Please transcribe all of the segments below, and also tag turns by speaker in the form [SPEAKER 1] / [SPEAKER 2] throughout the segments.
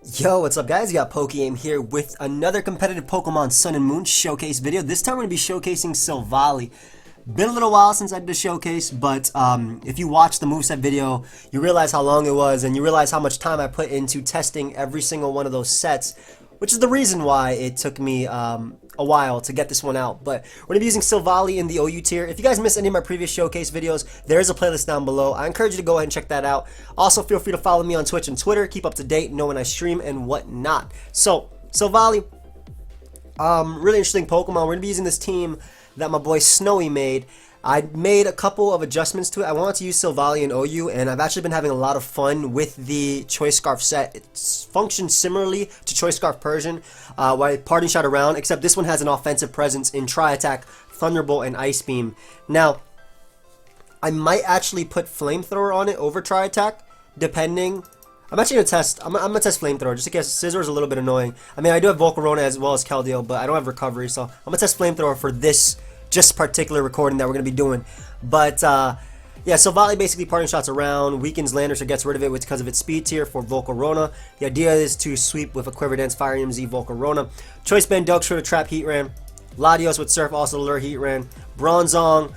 [SPEAKER 1] Yo, what's up guys? You got pokeaim here with another competitive Pokemon Sun and Moon showcase video. This time we're going to be showcasing Silvally. Been a little while since I did a showcase, but if you watch the moveset video, you realize how long it was and you realize how much time I put into testing every single one of those sets, which is the reason why it took me a while to get this one out. But we're going to be using Silvally in the OU tier. If you guys missed any of my previous showcase videos, there is a playlist down below. I encourage you to go ahead and check that out. Also, feel free to follow me on Twitch and Twitter. Keep up to date, know when I stream and whatnot. So, Silvally, really interesting Pokemon. We're going to be using this team that my boy Snowy made. I made a couple of adjustments to it. I wanted to use Silvally in OU, and I've actually been having a lot of fun with the Choice Scarf set. It functions similarly to Choice Scarf Persian, where I parting shot around, except this one has an offensive presence in Tri-Attack, Thunderbolt, and Ice Beam. Now, I might actually put Flamethrower on it over Tri-Attack, depending. I'm actually going to test, I'm gonna test Flamethrower, just in case Scizor is a little bit annoying. I mean, I do have Volcarona as well as Keldeo, but I don't have Recovery, so I'm going to test Flamethrower for this just particular recording that we're going to be doing. But, yeah, Silvally basically parting shots around, weakens Landers or gets rid of it because of its speed tier for Volcarona. The idea is to sweep with a Quiver Dance, Fire MZ, Volcarona. Choice Band, Dugshow to trap Heatran. Latios with Surf also to lure Heatran. Bronzong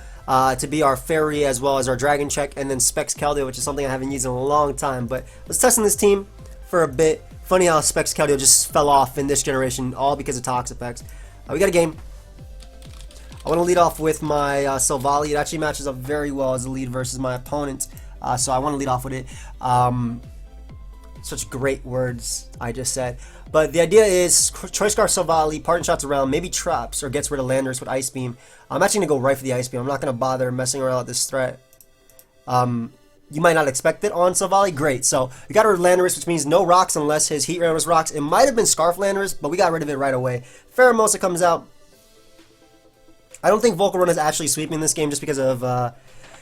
[SPEAKER 1] to be our Fairy as well as our Dragon Check. And then Specs Keldeo, which is something I haven't used in a long time. But let's test in this team for a bit. Funny how Specs Keldeo just fell off in this generation, all because of Tox effects. We got a game. I want to lead off with my Silvally. It actually matches up very well as a lead versus my opponent, so I want to lead off with it. Such great words I just said. But the idea is Choice Scarf Silvally, parting shots around, maybe traps or gets rid of Landers with Ice Beam. I'm actually going to go right for the Ice Beam. I'm not going to bother messing around with this threat. You might not expect it on Silvally. Great. So we got rid of Landorus, which means no rocks unless his Heatran was rocks. It might have been Scarf Landorus, but we got rid of it right away. Pheromosa comes out. I don't think Volcarona is actually sweeping this game just because of the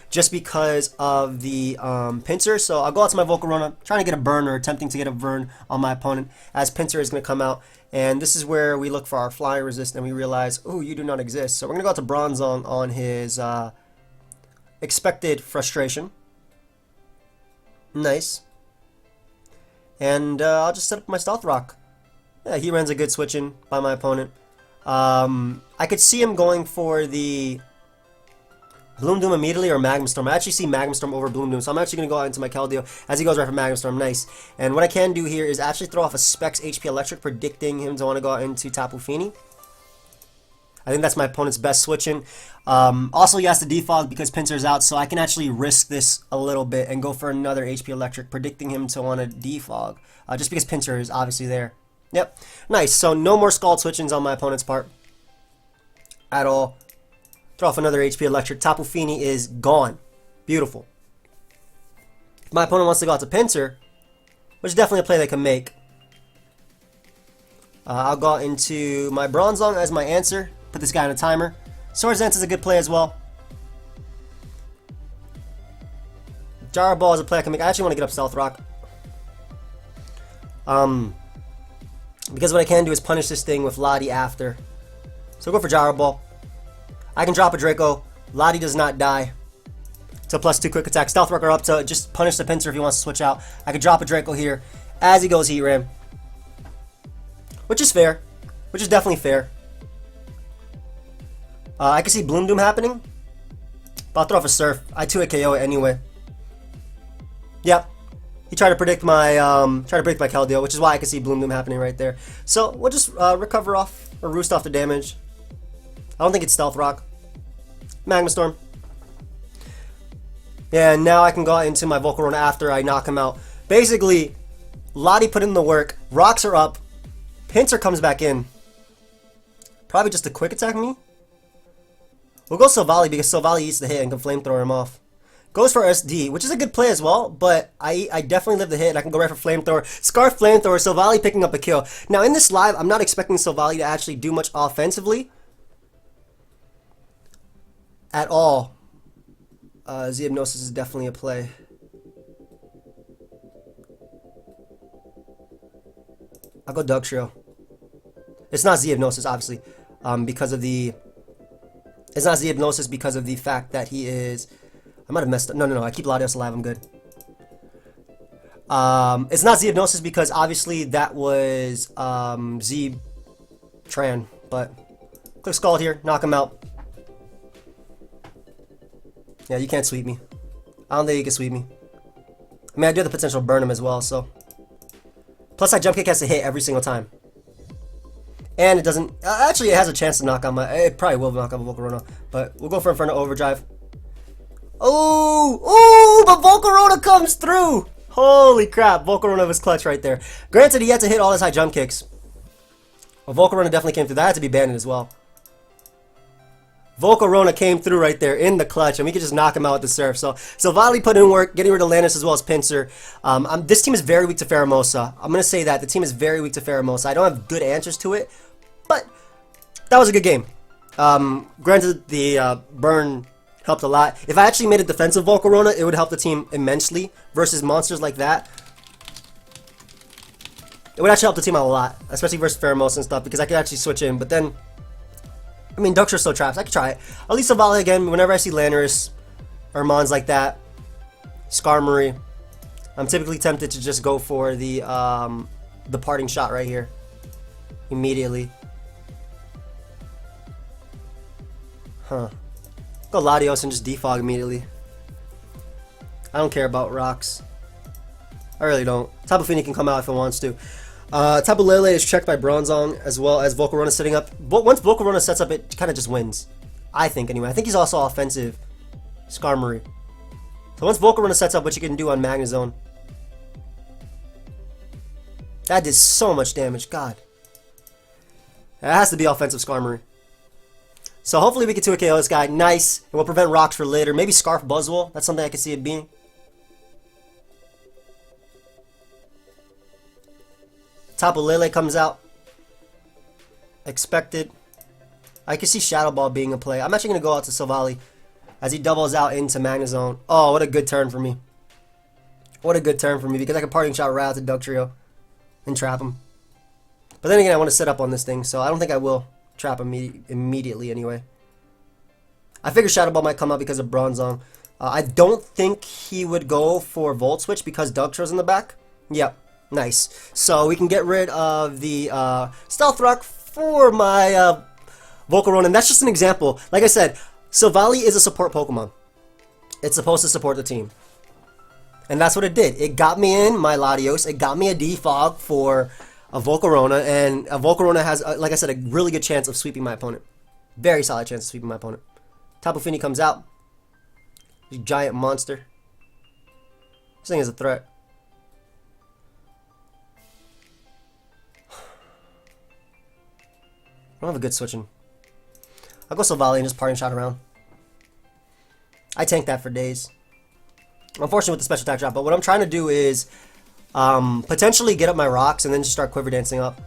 [SPEAKER 1] Pinsir. So I'll go out to my Volcarona, trying to get a burn or attempting to get a burn on my opponent as Pinsir is going to come out. And this is where we look for our flying resist and we realize, oh, you do not exist. So we're going to go out to Bronzong on his expected frustration. Nice. And I'll just set up my Stealth Rock. Yeah, he runs a good switch in by my opponent. I could see him going for the Bloom Doom immediately or Magma Storm. I actually see Magma Storm over Bloom Doom, so I'm actually going to go out into my Keldeo as he goes right for Magma Storm. Nice. And what I can do here is actually throw off a Specs HP Electric, predicting him to want to go out into Tapu Fini. I think that's my opponent's best switching. Also, he has to defog because Pinsir's out, so I can actually risk this a little bit and go for another HP Electric, predicting him to want to defog, just because Pinsir is obviously there. Yep. Nice. So no more Scald switchings on my opponent's part at all. Throw off another HP Electric. Tapu Fini is gone. Beautiful. If my opponent wants to go out to Pinsir, which is definitely a play they can make, I'll go out into my Bronzong as my answer. Put this guy on a timer. Swords Dance is a good play as well. Gyro Ball is a play I can make. I actually want to get up Stealth Rock. Because what I can do is punish this thing with Lottie after. So go for Gyro Ball. I can drop a Draco. Lottie does not die. It's a +2 quick attack. Stealth Rock are up to just punish the Pinsir if he wants to switch out. I could drop a Draco here as he goes Heatran. Which is fair. Which is definitely fair. I can see Bloom Doom happening. But I'll throw off a Surf. I 2-hit KO it anyway. Yep. He tried to predict my Keldeo, which is why I can see Bloom Doom happening right there. So we'll just recover off or roost off the damage. I don't think it's Stealth Rock. Magma Storm. Yeah, and now I can go into my Volcarona after I knock him out. Basically, Lottie put in the work. Rocks are up. Pinsir comes back in. Probably just a quick attack me. We'll go Silvally because Silvally eats the hit and can flamethrower him off. Goes for SD, which is a good play as well, but I definitely live the hit and I can go right for Flamethrower. Scarf Flamethrower, Silvally picking up a kill. Now in this live, I'm not expecting Silvally to actually do much offensively at all. Xeopnosis is definitely a play. I'll go Dugtrio. It's not Xeopnosis, obviously, because of the... It's not Xeopnosis because of the fact that he is... I might have messed up. No, I keep Latios alive. I'm good. It's not Xeonosis because obviously that was Z Tran, but click Scald here, knock him out. Yeah, you can't sweep me. I don't think you can sweep me. I mean, I do have the potential to burn him as well, so. Plus, that jump kick has to hit every single time. And it doesn't. Actually, it has a chance to knock out my. It probably will knock out my Volcarona, but we'll go for Inferno Overdrive. Oh, but Volcarona comes through. Holy crap, Volcarona was clutch right there. Granted, he had to hit all his high jump kicks. But Volcarona definitely came through. That had to be banned as well. Volcarona came through right there in the clutch, and we could just knock him out with the surf. So Silvally put in work, getting rid of Landis as well as Pinsir. This team is very weak to Pheromosa. I'm going to say that. The team is very weak to Pheromosa. I don't have good answers to it, but that was a good game. Granted, the burn helped a lot. If I actually made a defensive Volcarona, it would help the team immensely versus monsters like that. It would actually help the team out a lot, especially versus Pheromosa and stuff, because I could actually switch in, but then I mean, Ducks are still traps. I could try it. At least Silvally again, whenever I see Landorus or Mons like that, Skarmory, I'm typically tempted to just go for the parting shot right here. Immediately. Huh. Go Latios and just defog immediately. I don't care about rocks. I really don't. Tapu Fini can come out if it wants to. Tapu Lele is checked by Bronzong as well as Volcarona setting up. But once Volcarona sets up, it kind of just wins. I think, anyway. I think he's also offensive. Skarmory. So once Volcarona sets up what you can do on Magnezone. That did so much damage. God. It has to be offensive Skarmory. So hopefully we get 2KO this guy. Nice. And we'll prevent rocks for later. Maybe Scarf Buzzwole. That's something I can see it being. Tapu Lele comes out. Expected. I can see Shadow Ball being a play. I'm actually going to go out to Silvally as he doubles out into Magnezone. Oh, what a good turn for me. What a good turn for me because I can parting shot right out to Dugtrio and trap him. But then again, I want to set up on this thing, so I don't think I will trap him immediately anyway. I figure Shadow Ball might come out because of Bronzong. I don't think he would go for Volt Switch because Dugtrio's in the back. Yep. Nice. So we can get rid of the Stealth Rock for my Volcarona. And that's just an example. Like I said, Silvally is a support Pokemon. It's supposed to support the team. And that's what it did. It got me in my Latios. It got me a defog for a Volcarona. And a Volcarona has, like I said, a really good chance of sweeping my opponent. Very solid chance of sweeping my opponent. Tapu Fini comes out. Giant monster. This thing is a threat. I don't have a good switching. I'll go Silvally and just parting shot around. I tanked that for days. Unfortunately with the special attack drop, but what I'm trying to do is potentially get up my rocks and then just start quiver dancing up.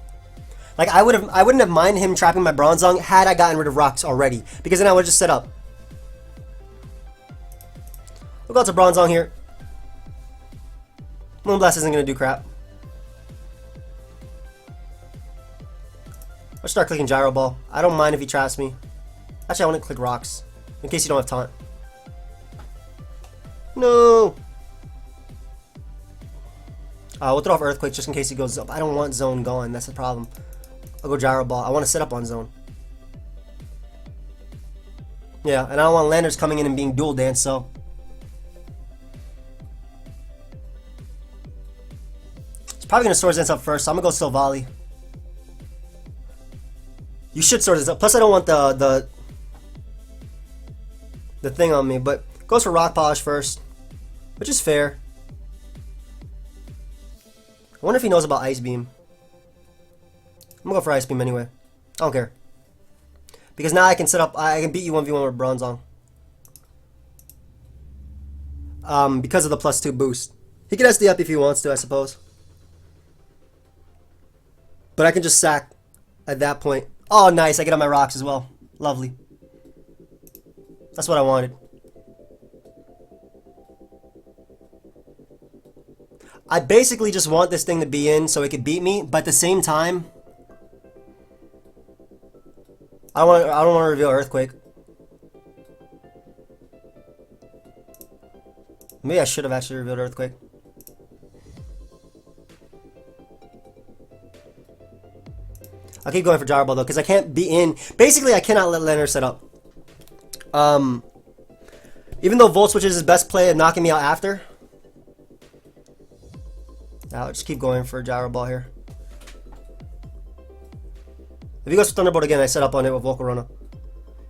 [SPEAKER 1] Like I wouldn't have minded him trapping my Bronzong had I gotten rid of rocks already, because then I would just set up. We'll go out to Bronzong here. Moonblast isn't gonna do crap. Let's start clicking Gyro Ball. I don't mind if he traps me. Actually, I want to click Rocks. In case you don't have taunt. No! We'll throw off Earthquake just in case he goes up. I don't want Zone going. That's the problem. I'll go Gyro Ball. I want to set up on Zone. Yeah, and I don't want Landers coming in and being dual dance, so. It's probably going to Swords Dance up first, so I'm going to go Silvally. You should sort this up. Plus, I don't want the thing on me, but goes for Rock Polish first, which is fair. I wonder if he knows about Ice Beam. I'm gonna go for Ice Beam anyway. I don't care because now I can set up. I can beat you 1v1 with Bronzong. Because of the +2 boost, he can SD up if he wants to, I suppose. But I can just sack at that point. Oh, nice. I get on my rocks as well. Lovely. That's what I wanted. I basically just want this thing to be in so it could beat me, but at the same time, I don't want to reveal Earthquake. Maybe I should have actually revealed Earthquake. I'll keep going for Gyro Ball though, because I can't be in. Basically, I cannot let Lander set up. Even though Volt Switch is his best play at knocking me out after. I'll just keep going for Gyro Ball here. If he goes for Thunderbolt again, I set up on it with Volcarona.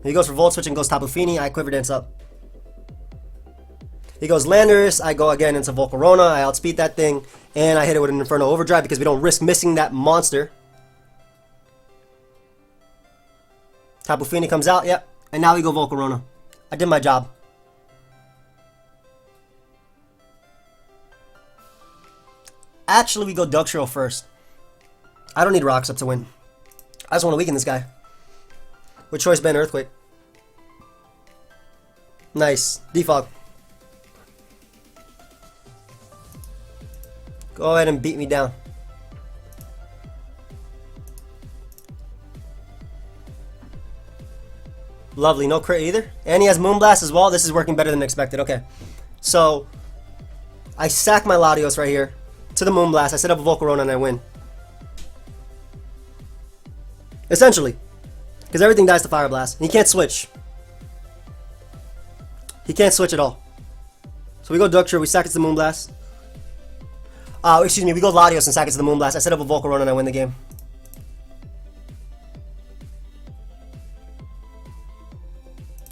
[SPEAKER 1] If he goes for Volt Switch and goes Tapu Fini, I Quiver Dance up. He goes Landorus, I go again into Volcarona, I outspeed that thing, and I hit it with an Inferno Overdrive because we don't risk missing that monster. Tapu Fini comes out, yep, and now we go Volcarona. I did my job. Actually, we go Duck first. I don't need Rocks up to win. I just want to weaken this guy. With Choice Band Earthquake. Nice. Defog. Go ahead and beat me down. Lovely. No crit either. And he has Moonblast as well. This is working better than expected. Okay. So, I sack my Latios right here to the Moonblast. I set up a Volcarona and I win. Essentially. Because everything dies to Fire Blast. And he can't switch. He can't switch at all. So we go Duckshire, we sack it to the Moonblast. Excuse me, we go Latios and sack it to the Moonblast. I set up a Volcarona and I win the game.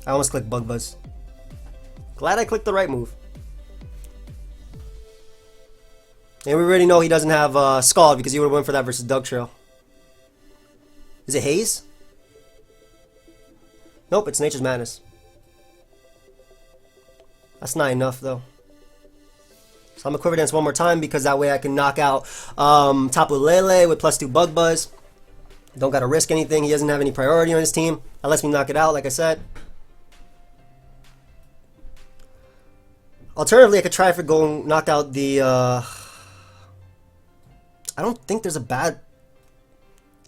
[SPEAKER 1] I almost clicked Bug Buzz. Glad I clicked the right move. And we already know he doesn't have Scald because he would have went for that versus Dugtrio. Is it Haze? Nope, it's Nature's Madness. That's not enough though. So I'm gonna Quiver Dance one more time because that way I can knock out Tapu Lele with +2 Bug Buzz. Don't gotta risk anything. He doesn't have any priority on his team. That lets me knock it out, like I said. Alternatively, I could try for going knock out the. I don't think there's a bad.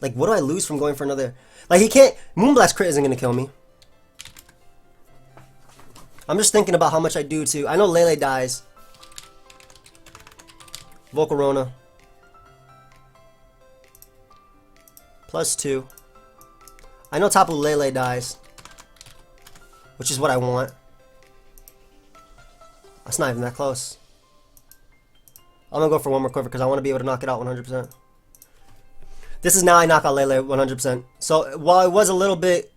[SPEAKER 1] Like, what do I lose from going for another? Like, he can't. Moonblast crit isn't gonna kill me. I'm just thinking about how much I do to. I know Lele dies. Volcarona. +2. I know Tapu Lele dies. Which is what I want. That's not even that close. I'm gonna go for one more Quiver because I want to be able to knock it out 100%. This is now I knock out Lele 100%. So while I was a little bit,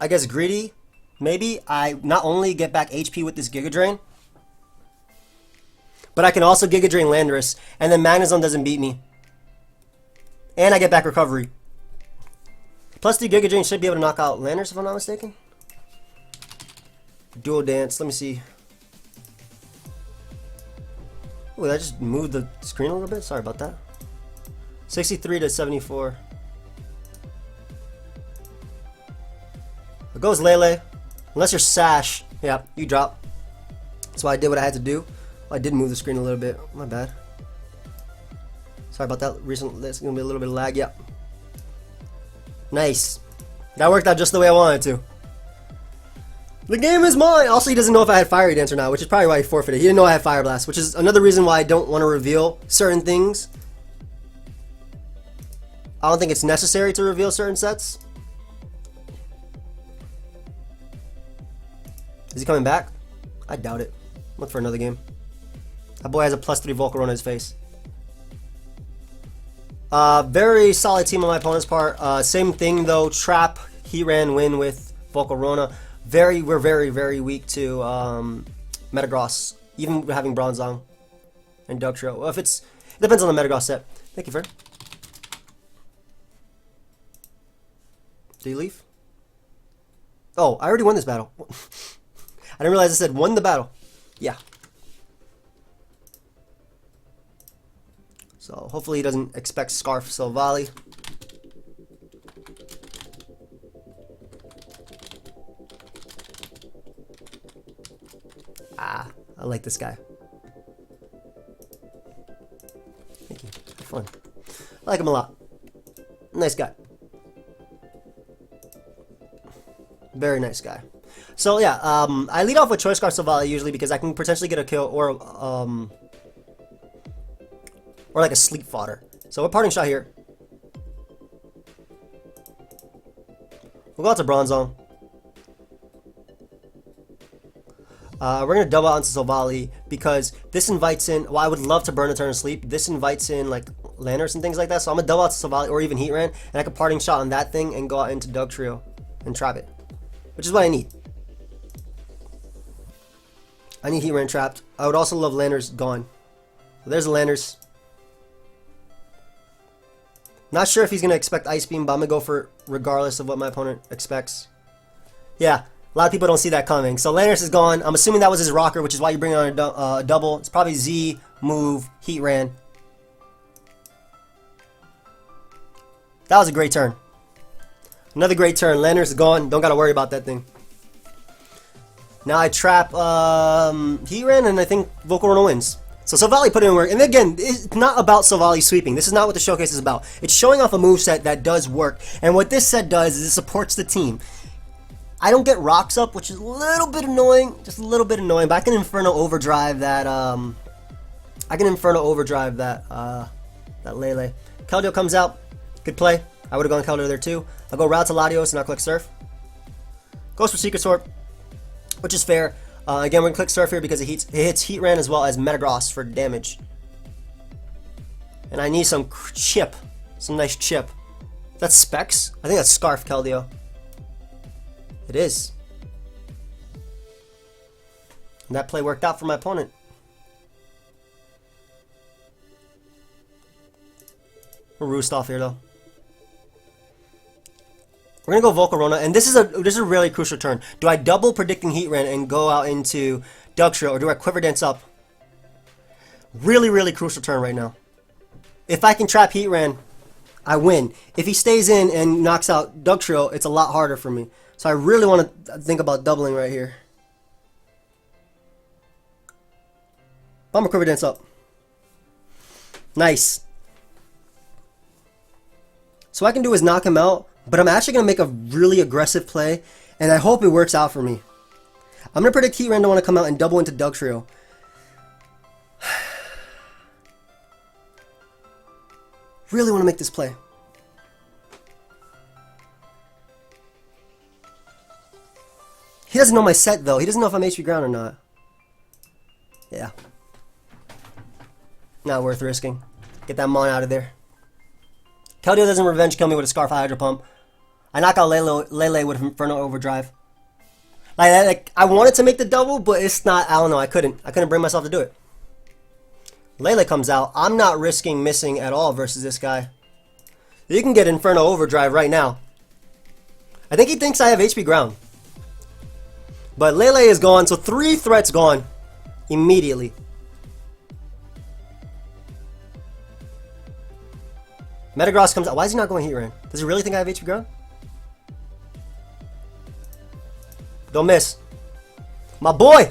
[SPEAKER 1] I guess, greedy, maybe I not only get back HP with this Giga Drain, but I can also Giga Drain Landorus, and then Magnezone doesn't beat me. And I get back recovery. +2 Giga Drain should be able to knock out Landorus if I'm not mistaken. Dual Dance, let me see. Oh, I just moved the screen a little bit? Sorry about that. 63 to 74. It goes Lele. Unless you're Sash. Yeah, you drop. So I did what I had to do. I did move the screen a little bit. My bad. Sorry about that. Recently, there's going to be a little bit of lag. Yep. Nice. That worked out just the way I wanted to. The game is mine! Also, he doesn't know if I had Fiery Dance or not, which is probably why he forfeited. He didn't know I had Fire Blast, which is another reason why I don't want to reveal certain things. I don't think it's necessary to reveal certain sets. Is he coming back? I doubt it. Look for another game. That boy has a +3 Volcarona on his face. Very solid team on my opponent's part. Same thing though. Trap, Heatran win with Volcarona. We're very weak to Metagross, even having Bronzong and Dugtrio. Well, it depends on the Metagross set. Thank you, friend. Did he leave? Oh, I already won this battle. I didn't realize I said won the battle. Yeah. So hopefully he doesn't expect Scarf Silvally. Ah, I like this guy. Thank you. Have fun. I like him a lot. Nice guy. Very nice guy. So yeah, I lead off with Choice Scarf Silvally usually because I can potentially get a kill or like a sleep fodder. So a parting shot here. We'll go out to Bronze Zone. We're going to double out into Silvally because this invites in, well, I would love to burn a turn of sleep. This invites in like Lanners and things like that. So I'm going to double out to Silvally or even Heat Ran, and I can parting shot on that thing and go out into Dugtrio and trap it, which is what I need. I need Heat Ran trapped. I would also love Lanners gone. So there's the Lanners. Not sure if he's going to expect Ice Beam, but I'm going to go for it regardless of what my opponent expects. Yeah. A lot of people don't see that coming. So Lanners is gone. I'm assuming that was his rocker, which is why you bring on a double. It's probably Z, move, Heat Ran. That was a great turn. Another great turn. Lanners is gone. Don't got to worry about that thing. Now I trap Heat Ran, and I think Volcarona wins. So Silvally put in work. And again, it's not about Silvally sweeping. This is not what the showcase is about. It's showing off a moveset that does work. And what this set does is it supports the team. I don't get rocks up, which is a little bit annoying, just a little bit annoying. But I can Inferno Overdrive that. That Lele. Keldeo comes out, good play. I would have gone Keldeo there too. I'll go route to Latios and I'll click Surf. Goes for Secret Sword, which is fair. Again, we're gonna click Surf here because it hits Heat Ran as well as Metagross for damage. And I need some chip, some nice chip. That's Specs. I think that's Scarf Keldeo. It is. And that play worked out for my opponent. We're roost off here though. We're gonna go Volcarona, and this is a really crucial turn. Do I double predicting Heat Ran and go out into Dugtrio, or do I Quiver Dance up? Really, really crucial turn right now. If I can trap Heat Ran, I win. If he stays in and knocks out Dugtrio, it's a lot harder for me. So I really want to think about doubling right here. Bomber Quiver Dance up. Nice. So what I can do is knock him out, but I'm actually going to make a really aggressive play, and I hope it works out for me. I'm going to predict Heat Ran to want to come out and double into Dugtrio. Really want to make this play. He doesn't know my set, though. He doesn't know if I'm HP ground or not. Yeah. Not worth risking. Get that Mon out of there. Keldeo doesn't revenge kill me with a Scarf Hydro Pump. I knock out Lele with Inferno Overdrive. Like, I wanted to make the double, but it's not. I don't know. I couldn't bring myself to do it. Lele comes out. I'm not risking missing at all versus this guy. You can get Inferno Overdrive right now. I think he thinks I have HP ground. But Lele is gone, so 3 threats gone immediately. Metagross comes out. Why is he not going Heat Ran? Does he really think I have HP ground? Don't miss. My boy!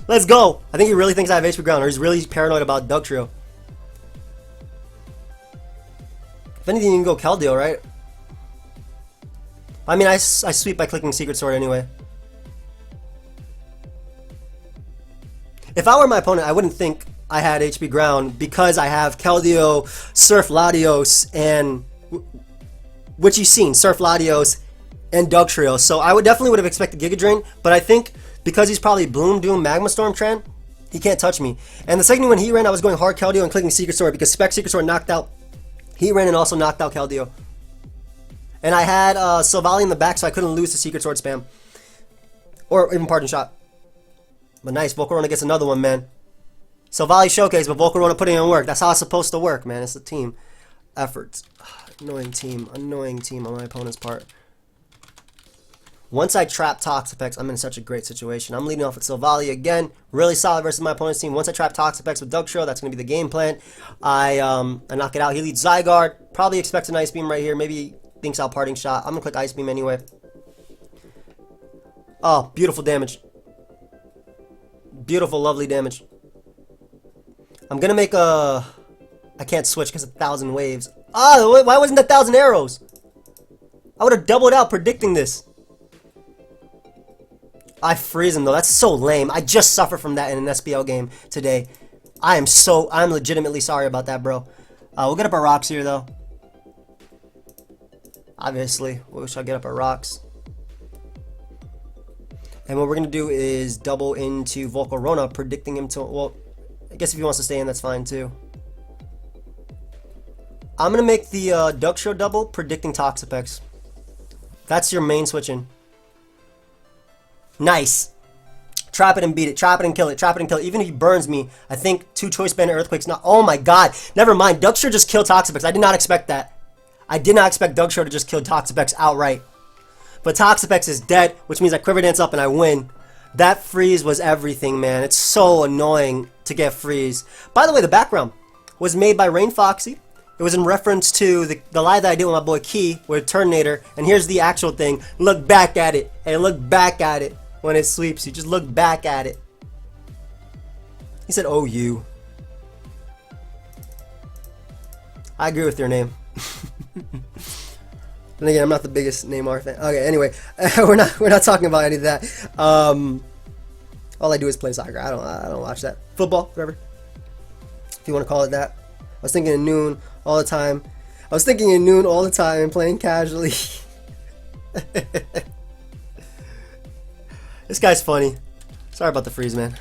[SPEAKER 1] Let's go! I think he really thinks I have HP ground, or he's really paranoid about Dugtrio. If anything, you can go Keldeo, right? I mean, I sweep by clicking Secret Sword anyway. If I were my opponent, I wouldn't think I had HP ground because I have Keldeo, Surf Latios, and which you've seen, Surf Latios and Dugtrio. So I definitely would have expected Giga Drain, but I think because he's probably Bloom, Doom, Magma Storm Tran, he can't touch me. And the second when he ran, I was going hard Keldeo and clicking Secret Sword because Spec Secret Sword knocked out. He ran and also knocked out Keldeo. And I had Silvally in the back, so I couldn't lose the Secret Sword spam. Or even Pardon Shot. But nice, Volcarona gets another one, man. Silvally showcase, but Volcarona putting in work. That's how it's supposed to work, man. It's a team effort. Annoying team on my opponent's part. Once I trap Toxapex, I'm in such a great situation. I'm leading off with Silvally again. Really solid versus my opponent's team. Once I trap Toxapex with Dugtrio, that's going to be the game plan. I knock it out. He leads Zygarde. Probably expects an Ice Beam right here. Maybe he thinks I'll Parting Shot. I'm going to click Ice Beam anyway. Oh, beautiful damage. Beautiful, lovely damage. I'm going to make a... I can't switch because of 1,000 waves. Ah, why wasn't that 1,000 arrows? I would have doubled out predicting this. I freeze him though. That's so lame. I just suffered from that in an SPL game today. I'm legitimately sorry about that, bro. We'll get up our rocks here though. Obviously, we shall get up our rocks. And what we're going to do is double into Volcarona, predicting him to... Well, I guess if he wants to stay in, that's fine too. I'm going to make the Dugtrio double, predicting Toxapex. That's your main switch-in. Nice. Trap it and beat it. Trap it and kill it. Trap it and kill it. Even if he burns me, I think 2 Choice Band Earthquakes not... Oh my god. Never mind. Dugtrio just killed Toxapex. I did not expect that. I did not expect Dugtrio to just kill Toxapex outright. But Toxapex is dead, which means I Quiver Dance up and I win. That freeze was everything, man. It's so annoying to get freeze. By the way, the background was made by Rain Foxy. It was in reference to the live that I did with my boy Key with Turtonator. And here's the actual thing. Look back at it. And look back at it when it sweeps you. Just look back at it. He said, oh, you. I agree with your name. And again, I'm not the biggest Neymar fan. Okay, anyway, we're not talking about any of that. All I do is play soccer. I don't watch that. Football, whatever. If you want to call it that. I was thinking of noon all the time. I was thinking of noon all the time and playing casually. This guy's funny. Sorry about the freeze, man.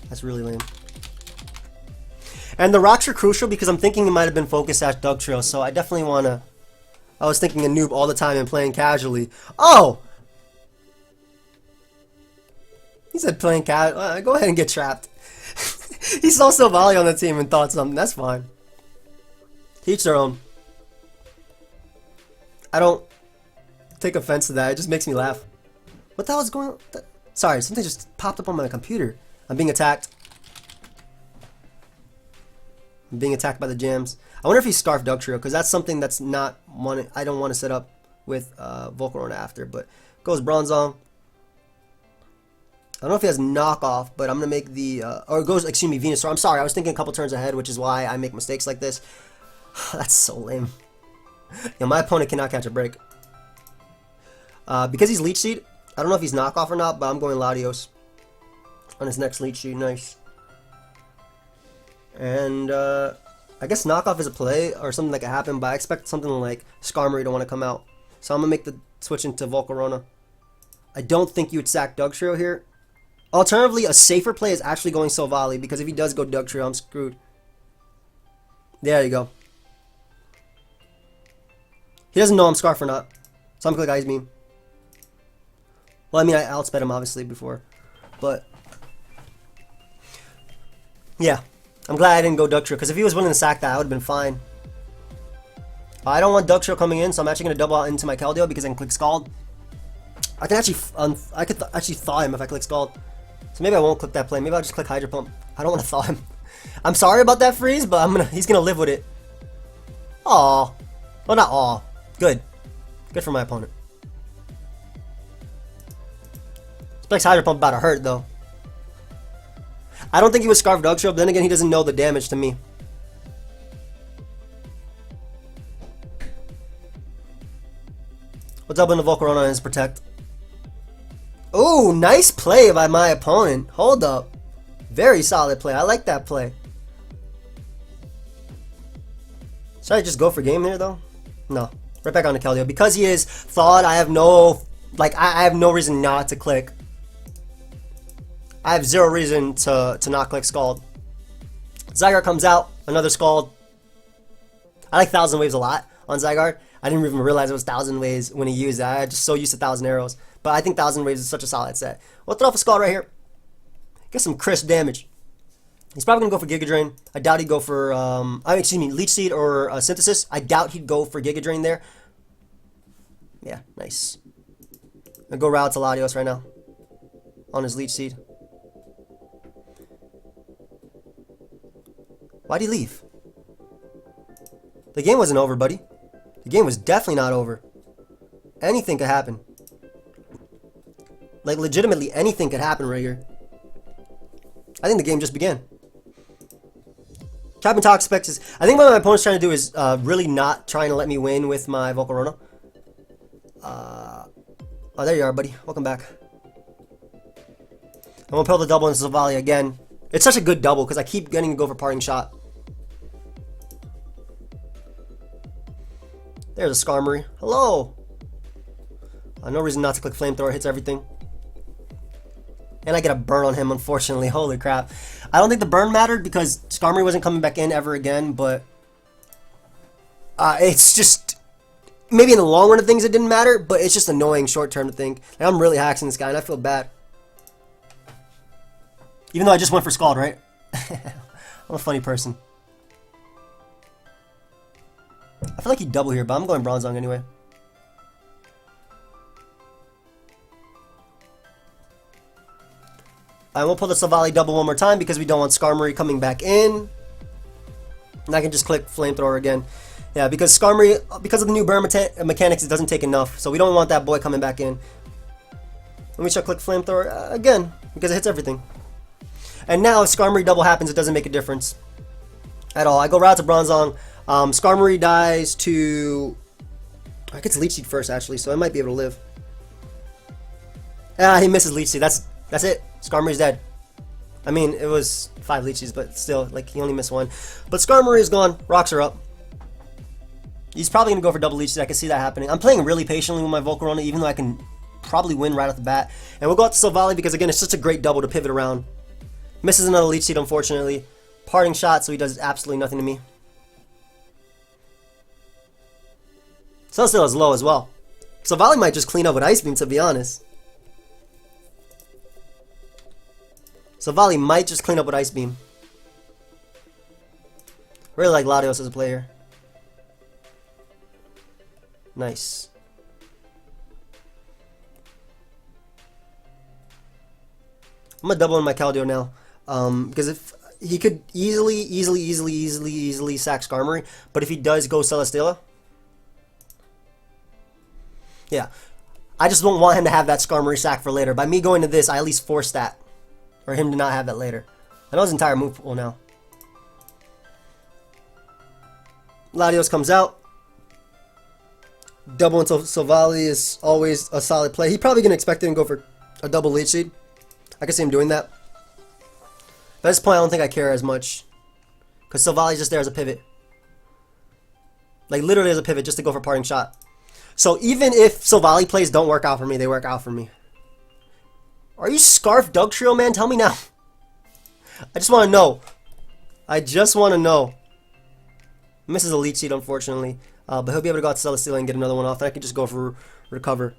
[SPEAKER 1] That's really lame. And the rocks are crucial because I'm thinking it might have been focused at Dugtrio, so I definitely want to... I was thinking a noob all the time and playing casually. Oh! He said playing casual. Go ahead and get trapped. He saw Silvally on the team and thought something. That's fine. Each their own. I don't take offense to that. It just makes me laugh. What the hell is going on? Sorry, something just popped up on my computer. I'm being attacked. I'm being attacked by the jams. I wonder if he scarfed Dugtrio, because that's something that's not one I don't want to set up with Volcarona after. But goes Bronzong. I don't know if he has knockoff, but I'm gonna make the or it goes, excuse me, Venusaur. I'm sorry, I was thinking a couple turns ahead, which is why I make mistakes like this. That's so lame. Yeah, my opponent cannot catch a break. Because he's Leech Seed, I don't know if he's knockoff or not, but I'm going Latios on his next Leech Seed. Nice. And I guess knockoff is a play or something that could happen, but I expect something like Skarmory to want to come out. So I'm gonna make the switch into Volcarona. I don't think you would sack Dugtrio here. Alternatively, a safer play is actually going Silvally, because if he does go Dugtrio, I'm screwed. There you go. He doesn't know I'm Scarf or not, so I'm gonna click Ice Beam. Well, I mean, I outsped him obviously before, but yeah, I'm glad I didn't go Dugtrio, because if he was willing to sack that, I would have been fine. I don't want Dugtrio coming in, so I'm actually gonna double out into my Keldeo because I can click Scald. I can actually, actually thaw him if I click Scald. So maybe I won't click that play. Maybe I'll just click Hydro Pump. I don't want to thaw him. I'm sorry about that freeze, but he's gonna live with it. Aw. Well, not aw. Good. Good for my opponent. Specs Hydro Pump about to hurt though. I don't think he was Scarf Dugtrio, but then again, he doesn't know the damage to me. What's up in the Volcarona on his Protect? Oh, nice play by my opponent. Hold up. Very solid play. I like that play. Should I just go for game there though? No. Right back on to Keldeo. Because he is thawed, I have no I have no reason not to click. I have zero reason to not click Scald. Zygarde comes out, another Scald. I like Thousand Waves a lot on Zygarde. I didn't even realize it was 1,000 Waves when he used that. I just so used to 1,000 Arrows. But I think 1,000 Waves is such a solid set. We'll throw off a Scald right here. Get some crisp damage. He's probably going to go for Giga Drain. I doubt he'd go for, excuse me, Leech Seed or Synthesis. I doubt he'd go for Giga Drain there. Yeah, nice. I'm going to go Route to Latios right now. On his Leech Seed. Why'd he leave? The game wasn't over, buddy. The game was definitely not over. Anything could happen. Like, legitimately, anything could happen right here. I think the game just began. Trapping Toxapex is... I think what my opponent's trying to do is really not trying to let me win with my Volcarona. Oh, there you are, buddy. Welcome back. I'm going to pull the double into Silvally again. It's such a good double because I keep getting to go for Parting Shot. There's a Skarmory. Hello. No reason not to click Flamethrower. Hits everything. And I get a burn on him, unfortunately. Holy crap. I don't think the burn mattered because Skarmory wasn't coming back in ever again, but it's just, maybe in the long run of things it didn't matter, but it's just annoying short term to think. Like, I'm really hacking this guy and I feel bad. Even though I just went for Scald, right? I'm a funny person. I feel like he'd double here, but I'm going Bronzong anyway. I will pull the Silvally double one more time because we don't want Skarmory coming back in. And I can just click Flamethrower again. Yeah, because Skarmory, because of the new burn mechanics, it doesn't take enough. So we don't want that boy coming back in. And we shall click Flamethrower again because it hits everything. And now if Skarmory double happens, it doesn't make a difference at all. I go right to Bronzong. Skarmory dies to... I get to Leech Seed first, actually, so I might be able to live. Ah, he misses Leech Seed. That's it. Skarmory's dead. I mean, it was 5 Leech Seeds, but still, like, he only missed 1. But Skarmory is gone. Rocks are up. He's probably going to go for double Leech Seed. I can see that happening. I'm playing really patiently with my Volcarona, even though I can probably win right off the bat. And we'll go out to Silvally because, again, it's such a great double to pivot around. Misses another Leech Seed, unfortunately. Parting shot, so he does absolutely nothing to me. Celesteela is low as well. Silvally might just clean up with Ice Beam, to be honest. Silvally might just clean up with Ice Beam. Really like Latios as a player. Nice. I'm gonna double in my Keldeo now. Because if he could easily sack Skarmory, but if he does go Celesteela, yeah, I just don't want him to have that Skarmory sack for later. By me going to this, I at least force that, or him to not have that later. I know his entire move pool now. Latios comes out. Double into Silvally is always a solid play. He probably gonna expect it and go for a double Leech Seed. I can see him doing that. But at this point, I don't think I care as much. Because Silvally's just there as a pivot. Like, literally as a pivot, just to go for parting shot. So, even if Silvally plays don't work out for me, they work out for me. Are you Scarf Dugtrio, man? Tell me now. I just want to know. I just want to know. Misses a Leech Seed, unfortunately. But he'll be able to go out to Celesteela and get another one off. And I can just go for recover.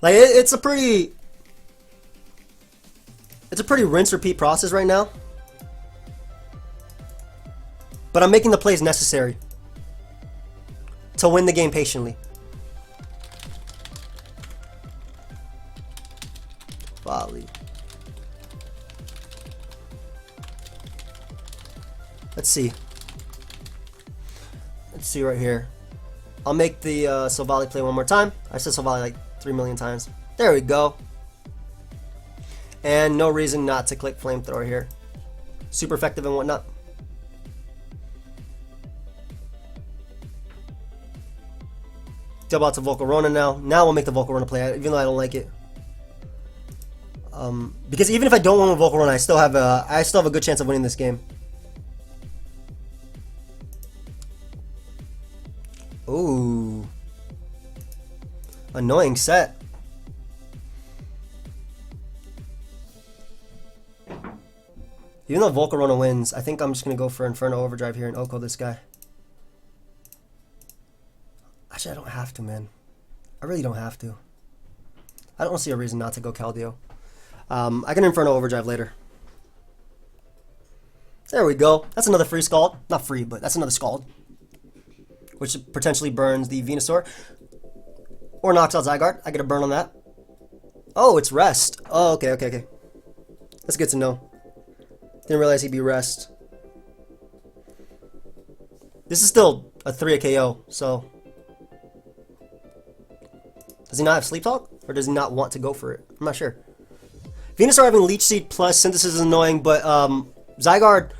[SPEAKER 1] Like, it's a pretty... It's a pretty rinse-repeat process right now. But I'm making the plays necessary to win the game patiently. Volley. Let's see. Let's see right here. I'll make the Silvally play one more time. I said Silvally like 3 million times. There we go. And no reason not to click Flamethrower here. Super effective and whatnot. Double out to Volcarona now. Now we'll make the Volcarona play, even though I don't like it. Because even if I don't win with Volcarona, I still have a good chance of winning this game. Ooh. Annoying set. Even though Volcarona wins, I think I'm just going to go for Inferno Overdrive here and Oko this guy. Actually, I don't have to, man. I really don't have to. I don't see a reason not to go Keldeo. I can Inferno Overdrive later. There we go. That's another free Scald. Not free, but that's another Scald. Which potentially burns the Venusaur. Or knocks out Zygarde. I get a burn on that. Oh, it's Rest. Oh, okay. That's good to know. Didn't realize he'd be Rest. This is still a 3 KO, so... Does he not have Sleep Talk? Or does he not want to go for it? I'm not sure. Venusaur having Leech Seed plus Synthesis is annoying, but Zygarde,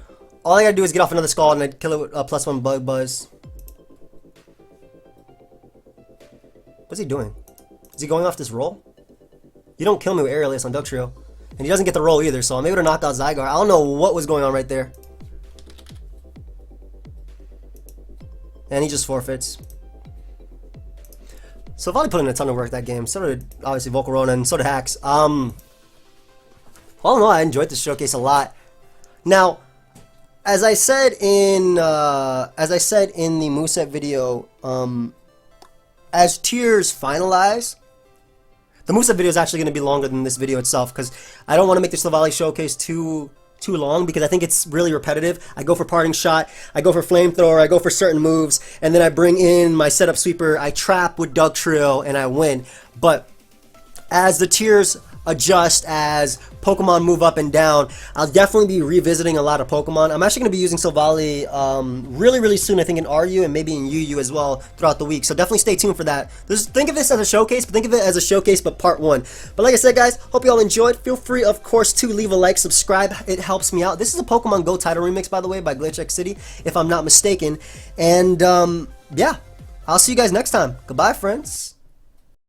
[SPEAKER 1] all I gotta do is get off another Scald and I'd kill it with +1 Bug Buzz. What's he doing? Is he going off this roll? You don't kill me with Aerial Ace on Dugtrio. And he doesn't get the roll either, so I'm able to knock out Zygarde. I don't know what was going on right there. And he just forfeits. Silvally put in a ton of work that game. So did obviously Volcarona and so did Hacks. All in all, I enjoyed the showcase a lot. Now, as I said in the moveset video, as tiers finalize, the moveset video is actually going to be longer than this video itself because I don't want to make the Silvally showcase too long because I think it's really repetitive. I go for parting shot, I go for flamethrower, I go for certain moves, and then I bring in my setup sweeper, I trap with Doug Trio, and I win. But as the tiers adjust, as Pokemon move up and down, I'll definitely be revisiting a lot of Pokemon. I'm actually going to be using Silvally really soon, I think in RU and maybe in UU as well throughout the week. So definitely stay tuned for that. Think of this as a showcase, but think of it as a showcase but part 1. But like I said, guys, hope you all enjoyed. Feel free, of course, to leave a like, subscribe. It helps me out. This is a Pokemon Go title remix, by the way, by GlitchX City, if I'm not mistaken. And yeah, I'll see you guys next time. Goodbye, friends.